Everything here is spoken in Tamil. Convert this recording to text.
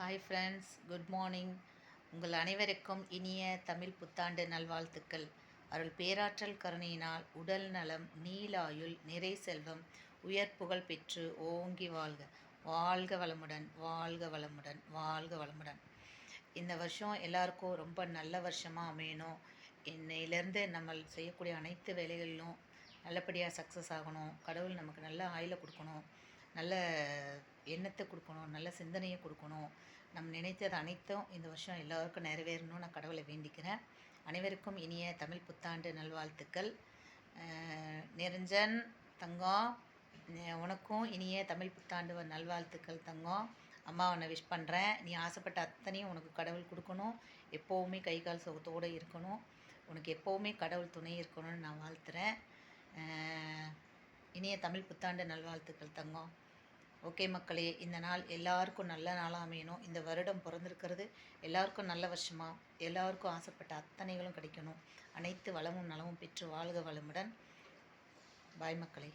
Hi friends, good morning. உங்கள் அனைவருக்கும் இனிய தமிழ் புத்தாண்டு நல்வாழ்த்துக்கள். அருள் பேராற்றல் கருணையினால் உடல் நலம், நீலாயுள், நிறை செல்வம், உயர் புகழ் பெற்று ஓங்கி வாழ்க. வாழ்க வளமுடன், வாழ்க வளமுடன், வாழ்க வளமுடன். இந்த வருஷம் எல்லாருக்கும் ரொம்ப நல்ல வருஷமாக அமையணும். இன்னையிலேருந்து நம்ம செய்யக்கூடிய அனைத்து வேலைகளிலும் நல்லபடியாக சக்ஸஸ் ஆகணும். கடவுள் நமக்கு நல்ல ஆயுளை கொடுக்கணும், நல்ல எண்ணத்தை கொடுக்கணும், நல்ல சிந்தனையை கொடுக்கணும். நம்ம நினைத்தது அனைத்தும் இந்த வருஷம் எல்லோருக்கும் நிறைவேறணும் நான் கடவுளை வேண்டிக்கிறேன். அனைவருக்கும் இனிய தமிழ் புத்தாண்டு நல்வாழ்த்துக்கள். நிரஞ்சன் தங்கம், உனக்கும் இனிய தமிழ் புத்தாண்டு நல்வாழ்த்துக்கள் தங்கம். அம்மா உன்னை விஷ் பண்ணுறேன். நீ ஆசைப்பட்ட அத்தனையும் உனக்கு கடவுள் கொடுக்கணும். எப்போவுமே கை கால் சுகத்தோடு இருக்கணும். உனக்கு எப்போவுமே கடவுள் துணை இருக்கணும்னு நான் வாழ்த்துறேன். இனிய தமிழ் புத்தாண்டு நல்வாழ்த்துக்கள் தங்கம். ஓகே மக்களே, இந்த நாள் எல்லாருக்கும் நல்ல நாளாக அமையணும். இந்த வருடம் பிறந்திருக்கிறது எல்லாருக்கும் நல்ல வருஷமாக, எல்லாருக்கும் ஆசைப்பட்ட அத்தனைகளும் கிடைக்கணும். அனைத்து வளமும் நலமும் பெற்று வாழ்க வளமுடன். பாய் மக்களே.